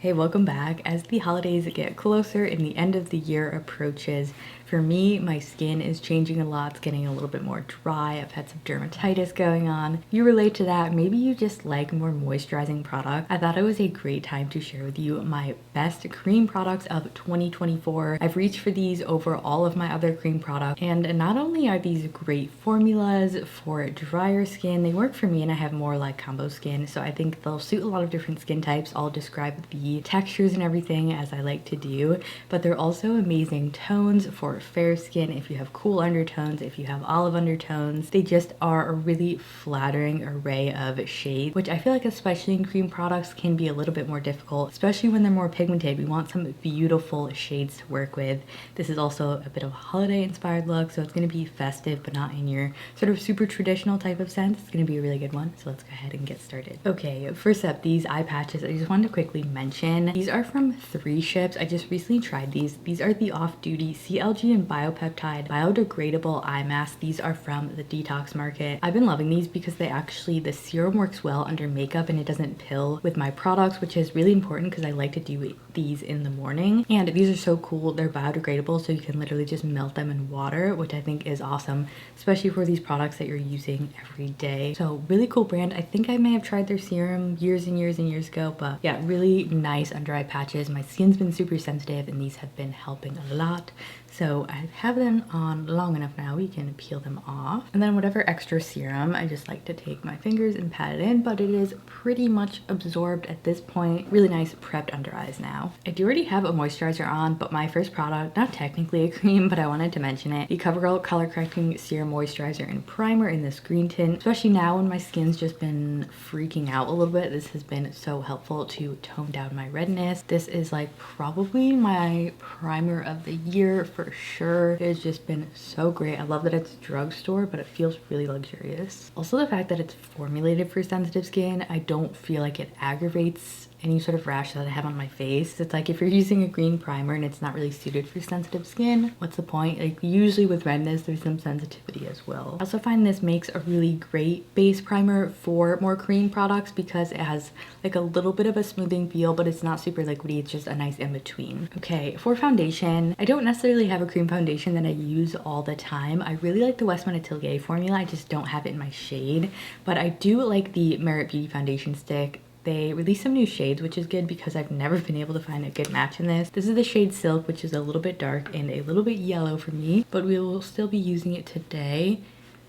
Hey, welcome back. As the holidays get closer and the end of the year approaches, for me, my skin is changing a lot. It's getting a little bit more dry. I've had some dermatitis going on. If you relate to that, maybe you just like more moisturizing products. I thought it was a great time to share with you my best cream products of 2024. I've reached for these over all of my other cream products, and not only are these great formulas for drier skin, they work for me and I have more like combo skin, so I think they'll suit a lot of different skin types. I'll describe the textures and everything as I like to do, but they're also amazing tones for fair skin, if you have cool undertones, if you have olive undertones. They just are a really flattering array of shades, which I feel like especially in cream products can be a little bit more difficult, especially when they're more pigmented. We want some beautiful shades to work with. This is also a bit of a holiday inspired look, so it's going to be festive but not in your sort of super traditional type of sense. It's going to be a really good one, so let's go ahead and get started. Okay, first up, these eye patches. I just wanted to quickly mention these are from 3 Ships. I just recently tried these. These are the off-duty CLG and biopeptide biodegradable eye masks. These are from the detox market. I've been loving these because the serum works well under makeup and it doesn't pill with my products, which is really important because I like to do these in the morning. And these are so cool. They're biodegradable, so you can literally just melt them in water, which I think is awesome, especially for these products that you're using every day. So really cool brand. I think I may have tried their serum years and years and years ago, but yeah, really nice under eye patches. My skin's been super sensitive and these have been helping a lot. So I have them on long enough now, we can peel them off. And then whatever extra serum, I just like to take my fingers and pat it in, but it is pretty much absorbed at this point. Really nice prepped under eyes now. I do already have a moisturizer on, but my first product, not technically a cream, but I wanted to mention it, the COVERGIRL Color Correcting Serum Moisturizer and Primer in this green tint. Especially now when my skin's just been freaking out a little bit, this has been so helpful to tone down my redness. This is like probably my primer of the year for sure. It has just been so great. I love that it's drugstore, but it feels really luxurious. Also the fact that it's formulated for sensitive skin, I don't feel like it aggravates any sort of rash that I have on my face. It's like if you're using a green primer and it's not really suited for sensitive skin, what's the point? Like usually with redness, there's some sensitivity as well. I also find this makes a really great base primer for more cream products because it has like a little bit of a smoothing feel, but it's not super liquidy. It's just a nice in between. Okay, for foundation, I don't necessarily have a cream foundation that I use all the time. I really like the WESTMAN ATELIER formula. I just don't have it in my shade, but I do like the Merit Beauty foundation stick. They released some new shades, which is good because I've never been able to find a good match in this. This is the shade Silk, which is a little bit dark and a little bit yellow for me, but we will still be using it today.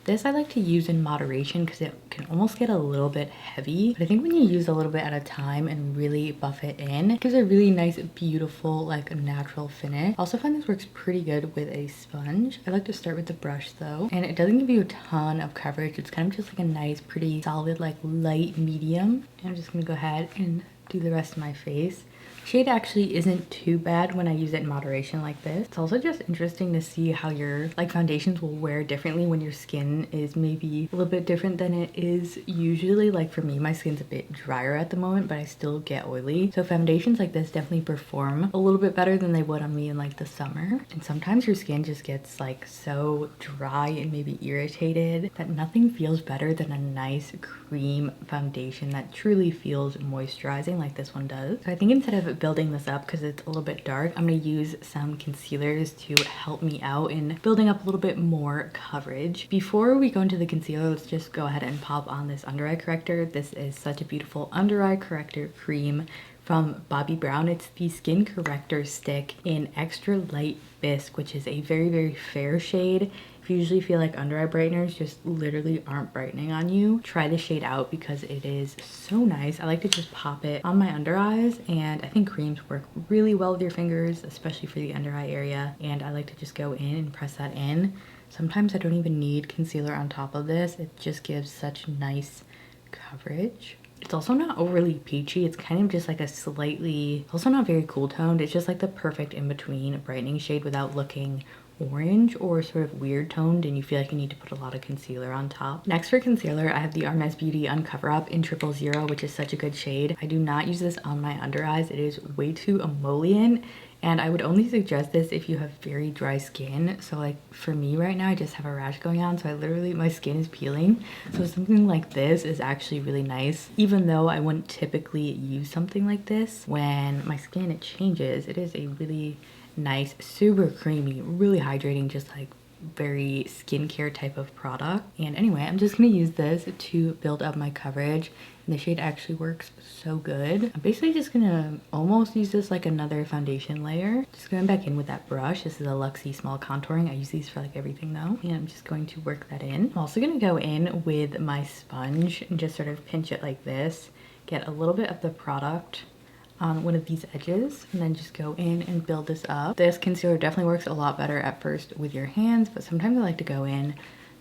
This I like to use in moderation because it can almost get a little bit heavy. But I think when you use a little bit at a time and really buff it in, it gives a really nice, beautiful, like natural finish. I also find this works pretty good with a sponge. I like to start with the brush though. And it doesn't give you a ton of coverage. It's kind of just like a nice, pretty solid, like light medium. And I'm just gonna go ahead and do the rest of my face. Shade actually isn't too bad when I use it in moderation like this. It's also just interesting to see how your like foundations will wear differently when your skin is maybe a little bit different than it is usually. Like for me, my skin's a bit drier at the moment, but I still get oily. So foundations like this definitely perform a little bit better than they would on me in like the summer. And sometimes your skin just gets like so dry and maybe irritated that nothing feels better than a nice cream foundation that truly feels moisturizing like this one does. So I think instead of building this up because it's a little bit dark, I'm going to use some concealers to help me out in building up a little bit more coverage. Before we go into the concealer, let's just go ahead and pop on this under eye corrector. This is such a beautiful under eye corrector cream from Bobbi Brown. It's the Skin Corrector Stick in Extra Light Bisque, which is a very, very fair shade. If you usually feel like under eye brighteners just literally aren't brightening on you, try this shade out because it is so nice. I like to just pop it on my under eyes, and I think creams work really well with your fingers, especially for the under eye area. And I like to just go in and press that in. Sometimes I don't even need concealer on top of this. It just gives such nice coverage. It's also not overly peachy. It's kind of just like a slightly, also not very cool toned. It's just like the perfect in-between brightening shade without looking orange or sort of weird toned and you feel like you need to put a lot of concealer on top. Next for concealer, I have the Armez Beauty Uncoverup in 000, which is such a good shade. I do not use this on my under eyes. It is way too emollient. And I would only suggest this if you have very dry skin. So like for me right now, I just have a rash going on. So I literally, my skin is peeling. So something like this is actually really nice. Even though I wouldn't typically use something like this, when my skin changes, it is a really nice, super creamy, really hydrating, just like very skincare type of product. And anyway, I'm just gonna use this to build up my coverage. And the shade actually works so good. I'm basically just gonna almost use this like another foundation layer. Just going back in with that brush. This is a Luxie Small Contouring. I use these for like everything though. And I'm just going to work that in. I'm also gonna go in with my sponge and just sort of pinch it like this. Get a little bit of the product on one of these edges and then just go in and build this up. This concealer definitely works a lot better at first with your hands, but sometimes I like to go in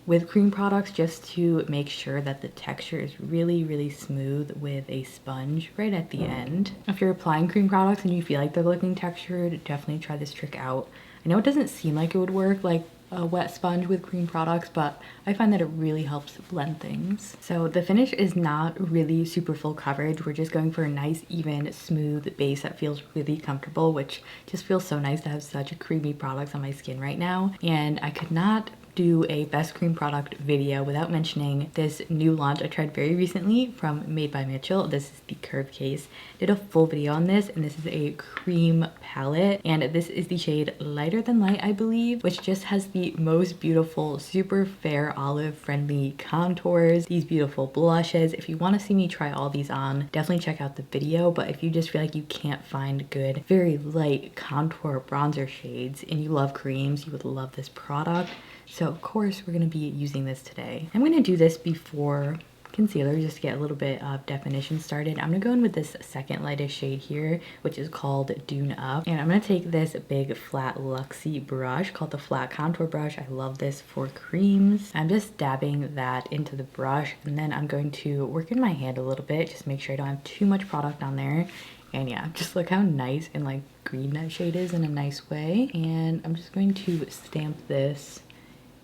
with cream products just to make sure that the texture is really, really smooth with a sponge right at the end. If you're applying cream products and you feel like they're looking textured, definitely try this trick out. I know it doesn't seem like it would work like a wet sponge with cream products, but I find that it really helps blend things. So the finish is not really super full coverage. We're just going for a nice, even, smooth base that feels really comfortable, which just feels so nice to have such creamy products on my skin right now. And I could not do a best cream product video without mentioning this new launch I tried very recently from Made by Mitchell. This is the Curve Case. Did a full video on this, and this is a cream palette, and this is the shade Lighter Than Light, I believe, which just has the most beautiful, super fair, olive friendly contours, these beautiful blushes. If you want to see me try all these on, definitely check out the video. But if you just feel like you can't find good, very light contour bronzer shades and you love creams, you would love this product. So of course we're going to be using this today. I'm going to do this before concealer just to get a little bit of definition started. I'm going to go in with this second lightest shade here, which is called Dune Up. And I'm going to take this big flat Luxie brush called the Flat Contour Brush. I love this for creams. I'm just dabbing that into the brush, and then I'm going to work in my hand a little bit, just make sure I don't have too much product on there. And yeah, just look how nice and like green that shade is in a nice way. And I'm just going to stamp this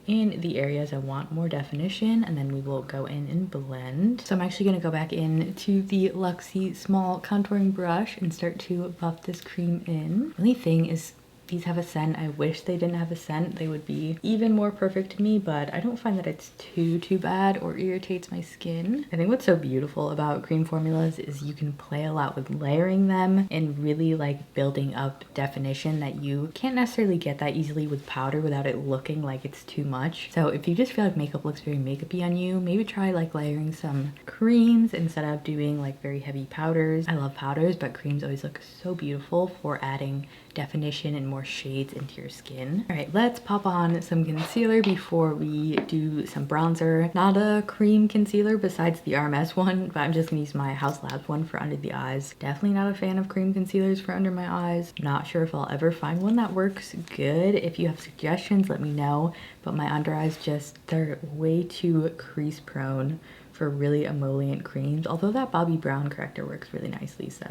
in the areas I want more definition, and then we will go in and blend. So I'm actually going to go back in to the Luxie Small Contouring Brush and start to buff this cream in. The only thing is these have a scent. I wish they didn't have a scent. They would be even more perfect to me, but I don't find that it's too bad or irritates my skin. I think what's so beautiful about cream formulas is you can play a lot with layering them and really like building up definition that you can't necessarily get that easily with powder without it looking like it's too much. So if you just feel like makeup looks very makeupy on you, maybe try like layering some creams instead of doing like very heavy powders. I love powders, but creams always look so beautiful for adding definition and more shades into your skin. All right, let's pop on some concealer before we do some bronzer. Not a cream concealer besides the RMS one, but I'm just gonna use my House Labs one for under the eyes. Definitely not a fan of cream concealers for under my eyes. Not sure if I'll ever find one that works good. If you have suggestions, let me know, but my under eyes they're way too crease prone for really emollient creams, although that Bobbi Brown corrector works really nicely. So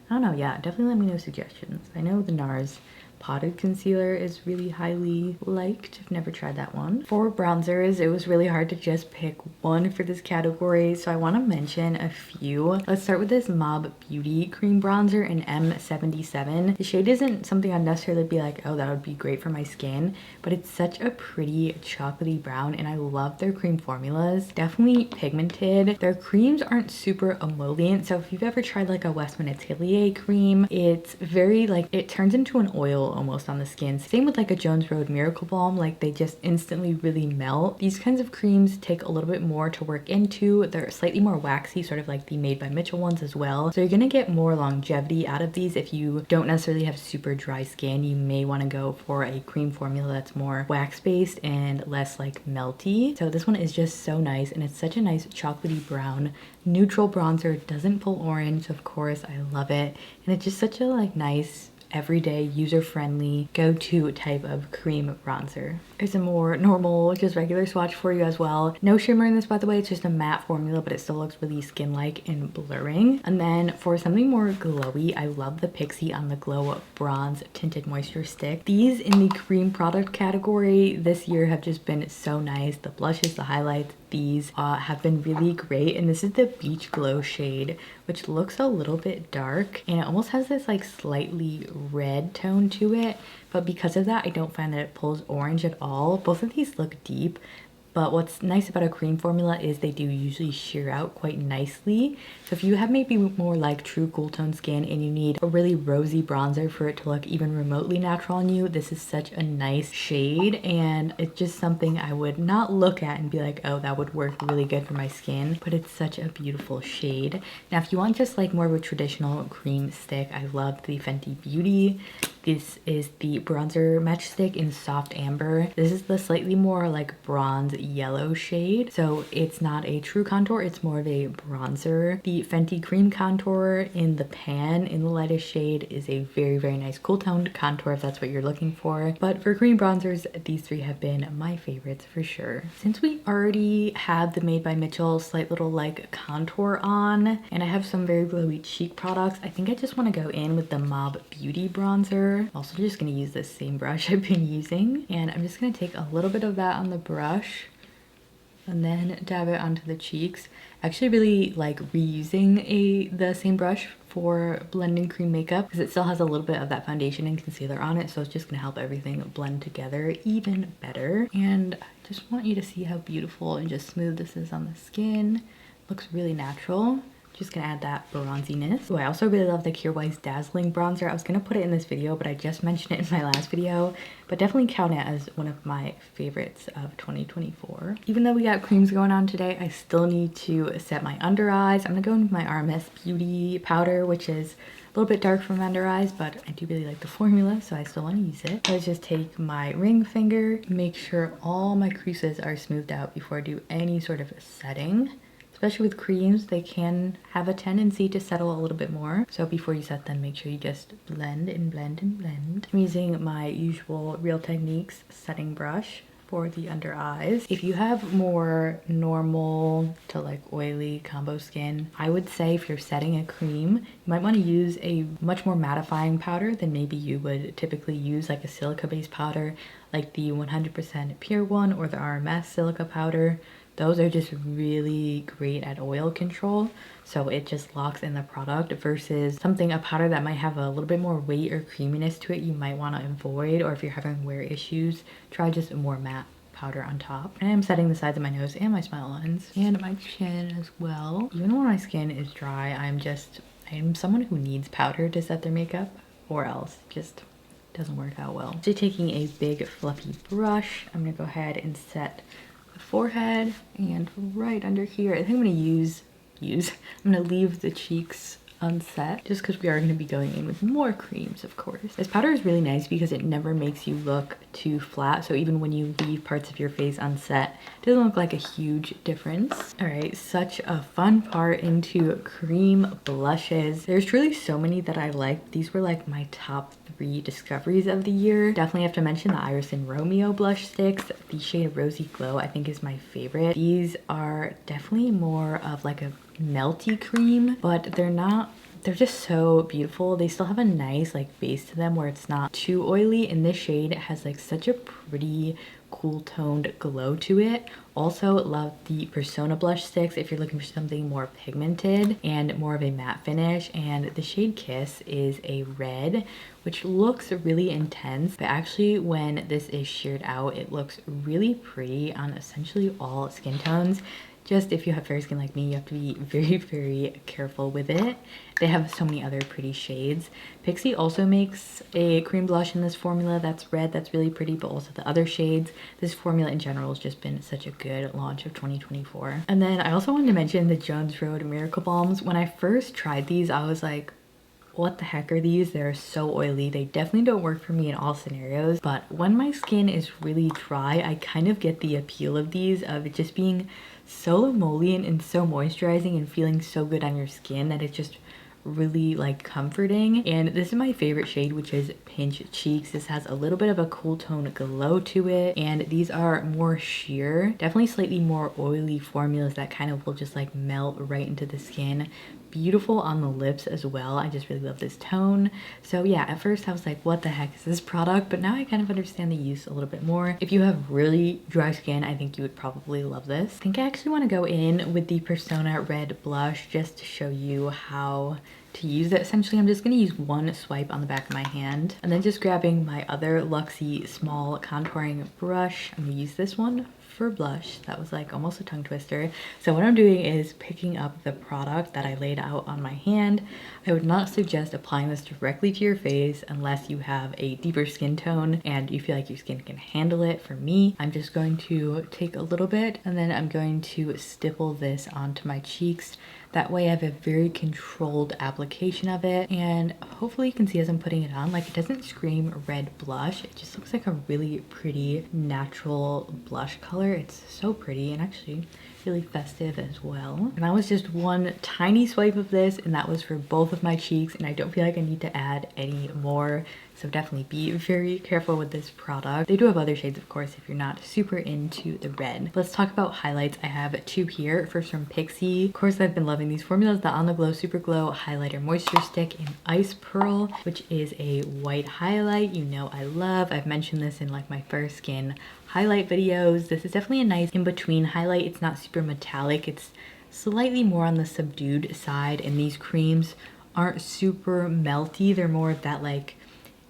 I don't know, yeah, definitely let me know suggestions. I know the NARS potted concealer is really highly liked. I've never tried that one. For bronzers, it was really hard to just pick one for this category, so I want to mention a few. Let's start with this Mob Beauty cream bronzer in M77. The shade isn't something I'd necessarily be like, oh, that would be great for my skin, but it's such a pretty chocolatey brown, and I love their cream formulas. Definitely pigmented. Their creams aren't super emollient, so if you've ever tried like a WESTMAN Atelier cream, it's very like, it turns into an oil almost on the skin. Same with like a Jones Road Miracle Balm, like they just instantly really melt. These kinds of creams take a little bit more to work into. They're slightly more waxy, sort of like the Made by Mitchell ones as well. So you're gonna get more longevity out of these. If you don't necessarily have super dry skin, you may want to go for a cream formula that's more wax based and less like melty. So this one is just so nice, and it's such a nice chocolatey brown neutral bronzer. It doesn't pull orange, of course. I love it, and it's just such a like nice everyday, user-friendly, go-to type of cream bronzer. There's a more normal, just regular swatch for you as well. No shimmer in this, by the way. It's just a matte formula, but it still looks really skin-like and blurring. And then for something more glowy, I love the Pixion-The-Glow Bronze Tinted Moisture Stick. These in the cream product category this year have just been so nice. The blushes, the highlights, these have been really great. And this is the Beachglow shade, which looks a little bit dark and it almost has this like slightly red tone to it, but because of that I don't find that it pulls orange at all. Both of these look deep, but what's nice about a cream formula is they do usually sheer out quite nicely. So if you have maybe more like true cool tone skin and you need a really rosy bronzer for it to look even remotely natural on you, this is such a nice shade, and it's just something I would not look at and be like, oh, that would work really good for my skin, but it's such a beautiful shade. Now if you want just like more of a traditional cream stick, I love the Fenty Beauty. This is the bronzer match stick in soft amber. This is the slightly more like bronze yellow shade, so it's not a true contour, it's more of a bronzer. The Fenty cream contour in the pan in the lightest shade is a very nice cool toned contour if that's what you're looking for. But for cream bronzers, these three have been my favorites for sure. Since we already have the Made by Mitchell slight little like contour on, and I have some very glowy cheek products, I think I just want to go in with the Mob Beauty bronzer. Also just going to use this same brush I've been using, and I'm just going to take a little bit of that on the brush and then dab it onto the cheeks. I actually really like reusing the same brush for blending cream makeup because it still has a little bit of that foundation and concealer on it, so it's just going to help everything blend together even better. And I just want you to see how beautiful and just smooth this is on the skin. Looks really natural. Just gonna add that bronziness. Oh, I also really love the Kjaer Dazzling bronzer. I was gonna put it in this video, but I just mentioned it in my last video, but definitely count it as one of my favorites of 2024. Even though we got creams going on today, I still need to set my under eyes. I'm gonna go in with my RMS Beauty powder, which is a little bit dark from under eyes, but I do really like the formula, so I still want to use it. So I just take my ring finger, make sure all my creases are smoothed out before I do any sort of setting. Especially with creams, they can have a tendency to settle a little bit more. So before you set them, make sure you just blend and blend and blend. I'm using my usual Real Techniques setting brush for the under eyes. If you have more normal to like oily combo skin, I would say if you're setting a cream, you might want to use a much more mattifying powder than maybe you would typically use, like a silica based powder like the 100% pure one or the RMS silica powder. Those are just really great at oil control, so it just locks in the product, versus something, a powder that might have a little bit more weight or creaminess to it, you might want to avoid. Or if you're having wear issues, try just a more matte powder on top. And I'm setting the sides of my nose and my smile lines and my chin as well. Even when my skin is dry, I'm someone who needs powder to set their makeup, or else just doesn't work out well. So taking a big fluffy brush, I'm gonna go ahead and set forehead and right under here. I think I'm gonna I'm gonna leave the cheeks unset just because we are going to be going in with more creams, of course. This powder is really nice because it never makes you look too flat, so even when you leave parts of your face unset, it doesn't look like a huge difference. All right, such a fun part into cream blushes. There's truly so many that I like. These were like my top 3 discoveries of the year. Definitely have to mention the IRIS&ROMEO blush sticks. The shade Rosy Glow I think is my favorite. These are definitely more of like a melty cream, but they're just so beautiful. They still have a nice like base to them where it's not too oily, and this shade has like such a pretty cool toned glow to it. Also love the Persona blush sticks if you're looking for something more pigmented and more of a matte finish. And the shade Kiss is a red, which looks really intense, but actually when this is sheared out, it looks really pretty on essentially all skin tones. Just if you have fair skin like me, you have to be very careful with it. They have so many other pretty shades. PIXI also makes a cream blush in this formula that's red, that's really pretty, but also the other shades. This formula in general has just been such a good launch of 2024. And then I also wanted to mention the Jones Road Miracle Balms. When I first tried these, I was like, what the heck are these? They're so oily. They definitely don't work for me in all scenarios, but when my skin is really dry, I kind of get the appeal of these, of it just being so emollient and so moisturizing and feeling so good on your skin that it just really like comforting. And this is my favorite shade, which is Pinch Cheeks. This has a little bit of a cool tone glow to it, and these are more sheer, definitely slightly more oily formulas that kind of will just like melt right into the skin. Beautiful on the lips as well. I just really love this tone. So yeah, at first I was like, what the heck is this product? But now I kind of understand the use a little bit more. If you have really dry skin, I think you would probably love this. I think I actually want to go in with the Persona Red Blush just to show you how to use it. Essentially, I'm just going to use one swipe on the back of my hand and then just grabbing my other Luxie small contouring brush. I'm going to use this one for blush. That was like almost a tongue twister. So what I'm doing is picking up the product that I laid out on my hand. I would not suggest applying this directly to your face unless you have a deeper skin tone and you feel like your skin can handle it. For me, I'm just going to take a little bit and then I'm going to stipple this onto my cheeks. That way I have a very controlled application of it, and hopefully you can see as I'm putting it on, like it doesn't scream red blush. It just looks like a really pretty natural blush color. It's so pretty and actually really festive as well. And that was just one tiny swipe of this, and that was for both of my cheeks, and I don't feel like I need to add any more. So definitely be very careful with this product. They do have other shades, of course, if you're not super into the red. Let's talk about highlights. I have two here. First from PIXI. Of course, I've been loving these formulas, the On The Glow Superglow Highlighter Moisture Stick in Ice Pearl, which is a white highlight. You know I love. I've mentioned this in like my first skin highlight videos. This is definitely a nice in-between highlight. It's not super metallic. It's slightly more on the subdued side, and these creams aren't super melty. They're more of that like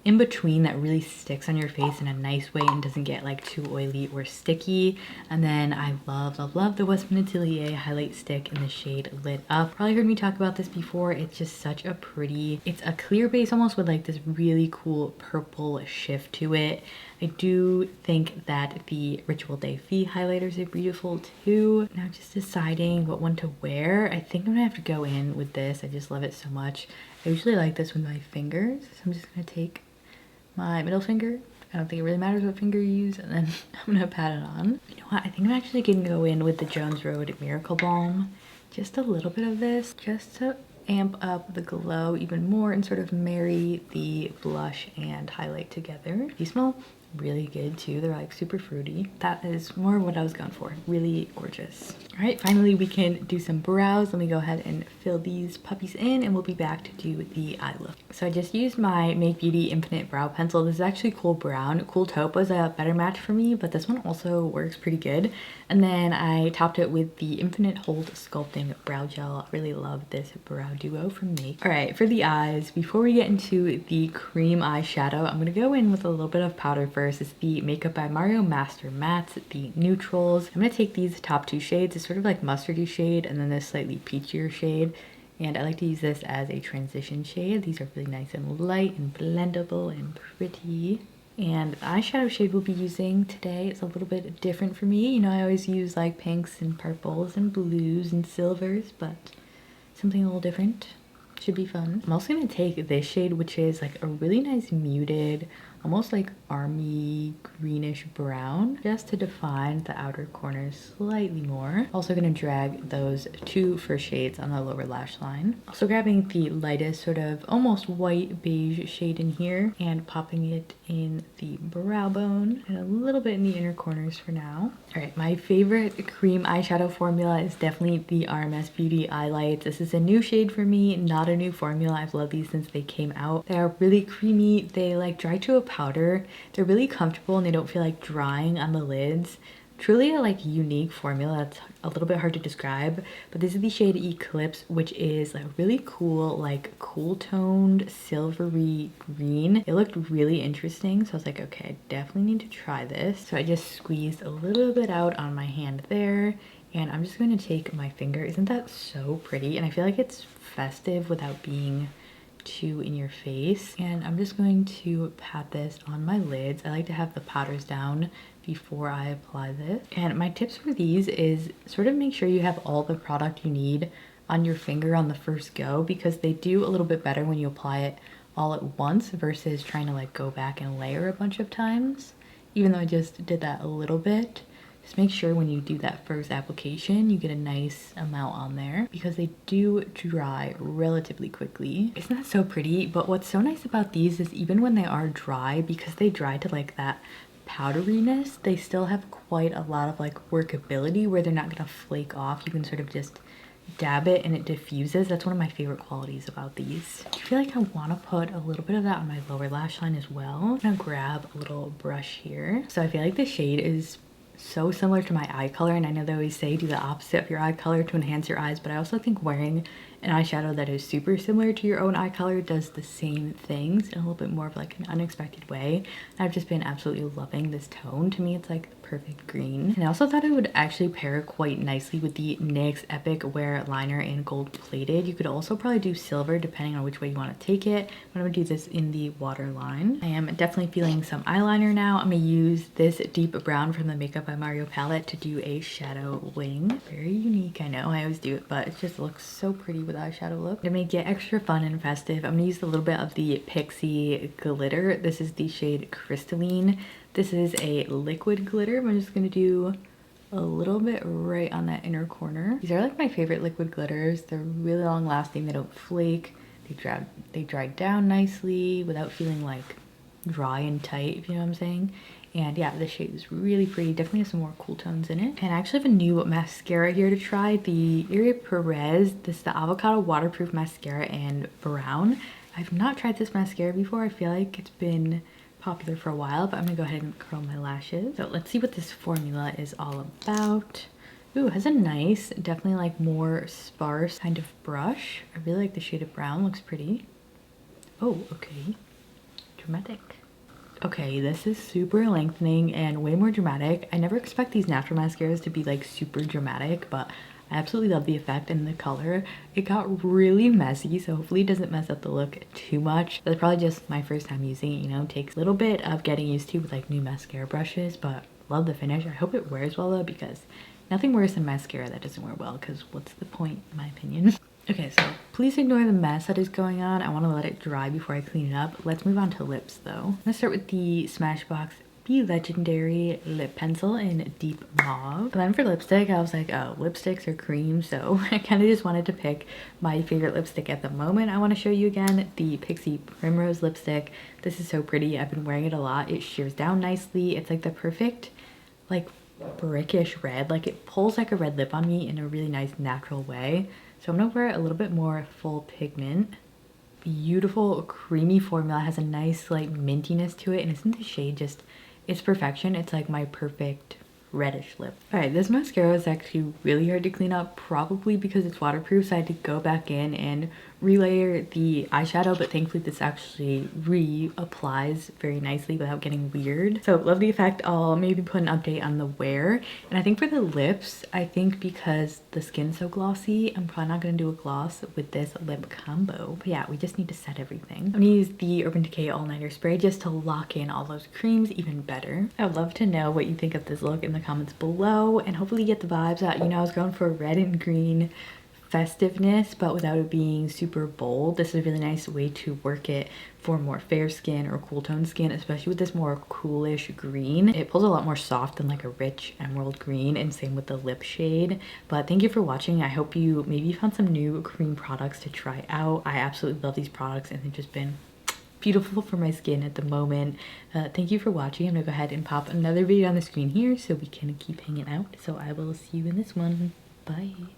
in between that really sticks on your face in a nice way and doesn't get like too oily or sticky. And then I love the WESTMAN Atelier highlight stick in the shade Lit Up. Probably heard me talk about this before. It's just such a pretty, it's a clear base almost with like this really cool purple shift to it. I do think that the Ritual Day Fee highlighters are beautiful too. Now just deciding what one to wear. I think I'm gonna have to go in with this. I just love it so much. I usually like this with my fingers, so I'm just gonna take my middle finger. I don't think it really matters what finger you use, and then I'm gonna pat it on. You know what? I think I'm actually gonna go in with the Jones Road Miracle Balm. Just a little bit of this, just to amp up the glow even more and sort of marry the blush and highlight together. These smell really good too. They're like super fruity. That is more what I was going for. Really gorgeous. All right, finally we can do some brows. Let me go ahead and fill these puppies in and we'll be back to do the eye look. So I just used my Make Beauty Infinite Brow Pencil. This is actually Cool Brown. Cool Taupe was a better match for me, but this one also works pretty good. And then I topped it with the Infinite Hold Sculpting Brow Gel. I really love this brow duo from Make. All right, for the eyes, before we get into the cream eyeshadow, I'm gonna go in with a little bit of powder first. Is the Makeup by Mario Master Mattes, the neutrals. I'm gonna take these top two shades. It's sort of like mustardy shade and then this slightly peachier shade. And I like to use this as a transition shade. These are really nice and light and blendable and pretty. And the eyeshadow shade we'll be using today is a little bit different for me. You know, I always use like pinks and purples and blues and silvers, but something a little different. Should be fun. I'm also gonna take this shade, which is like a really nice muted, almost like army greenish brown, just to define the outer corners slightly more. Also gonna drag those two first shades on the lower lash line. Also grabbing the lightest sort of almost white beige shade in here and popping it in the brow bone and a little bit in the inner corners for now. All right, my favorite cream eyeshadow formula is definitely the RMS Beauty Eyelights. This is a new shade for me, not a new formula. I've loved these since they came out. They are really creamy. They like dry to a powder. They're really comfortable and they don't feel like drying on the lids. Truly a like unique formula that's a little bit hard to describe, but this is the shade Eclipse, which is a really cool, like cool toned silvery green. It looked really interesting, so I was like, okay, I definitely need to try this. So I just squeezed a little bit out on my hand there, and I'm just going to take my finger. Isn't that so pretty? And I feel like it's festive without being too in your face. And I'm just going to pat this on my lids. I like to have the powders down before I apply this. And my tips for these is sort of make sure you have all the product you need on your finger on the first go, because they do a little bit better when you apply it all at once versus trying to like go back and layer a bunch of times, even though I just did that a little bit. just make sure when you do that first application, you get a nice amount on there because they do dry relatively quickly. Isn't that so pretty? But what's so nice about these is even when they are dry, because they dry to like that powderiness, they still have quite a lot of like workability where they're not gonna flake off. You can sort of just dab it and it diffuses. That's one of my favorite qualities about these. I feel like I want to put a little bit of that on my lower lash line as well. I'm gonna grab a little brush here. So I feel like the shade is so similar to my eye color, and I know they always say do the opposite of your eye color to enhance your eyes, but I also think wearing an eyeshadow that is super similar to your own eye color does the same things in a little bit more of like an unexpected way. And I've just been absolutely loving this tone. To me, it's like the perfect green. And I also thought it would actually pair quite nicely with the NYX Epic Wear Liner in Gold Plated. You could also probably do silver depending on which way you want to take it. I'm going to do this in the waterline. I am definitely feeling some eyeliner now. I'm going to use this deep brown from the Makeup by Mario palette to do a shadow wing. Very unique, I know. I always do it, but it just looks so pretty with eyeshadow look. To make it extra fun and festive, I'm gonna use a little bit of the Pixi glitter. This is the shade Crystalline. This is a liquid glitter. I'm just gonna do a little bit right on that inner corner. These are like my favorite liquid glitters. They're really long lasting. They don't flake. They dry down nicely without feeling like dry and tight, if you know what I'm saying. And yeah, this shade is really pretty. Definitely has some more cool tones in it. And I actually have a new mascara here to try. The Perez. This is the Avocado Waterproof Mascara in brown. I've not tried this mascara before. I feel like it's been popular for a while, but I'm gonna go ahead and curl my lashes. So let's see what this formula is all about. Ooh, it has a nice, definitely like more sparse kind of brush. I really like the shade of brown. Looks pretty. Oh, okay. Dramatic. Okay, this is super lengthening and way more dramatic. I never expect these natural mascaras to be like super dramatic, but I absolutely love the effect and the color. It got really messy, so hopefully it doesn't mess up the look too much. That's probably just my first time using it, you know, it takes a little bit of getting used to with like new mascara brushes, but love the finish. I hope it wears well though, because nothing worse than mascara that doesn't wear well, because what's the point in my opinion? Okay, so please ignore the mess that is going on. I want to let it dry before I clean it up. Let's move on to lips though. I'm gonna start with the Smashbox Be Legendary lip pencil in deep mauve. And then for lipstick, I was like, oh, lipsticks are cream, so I kind of just wanted to pick my favorite lipstick at the moment. I want to show you again the Pixi Primrose lipstick. This is so pretty. I've been wearing it a lot. It shears down nicely. It's like the perfect like brickish red. Like it pulls like a red lip on me in a really nice natural way. So I'm gonna wear a little bit more full pigment. Beautiful creamy formula, has a nice like mintiness to it, and isn't the shade just, it's perfection. It's like my perfect reddish lip. All right, this mascara is actually really hard to clean up, probably because it's waterproof, so I had to go back in and relayer the eyeshadow, but thankfully this actually reapplies very nicely without getting weird. So love the effect. I'll maybe put an update on the wear. And I think for the lips, I think because the skin's so glossy, I'm probably not gonna do a gloss with this lip combo. But yeah, we just need to set everything. I'm gonna use the Urban Decay All Nighter Spray just to lock in all those creams even better. I would love to know what you think of this look in the comments below, and hopefully you get the vibes out. You know, I was going for red and green festiveness, but without it being super bold. This is a really nice way to work it for more fair skin or cool tone skin, especially with this more coolish green. It pulls a lot more soft than like a rich emerald green, and same with the lip shade. But thank you for watching. I hope you maybe found some new cream products to try out. I absolutely love these products, and they've just been beautiful for my skin at the moment. Thank you for watching. I'm gonna go ahead and pop another video on the screen here so we can keep hanging out. So I will see you in this one. Bye.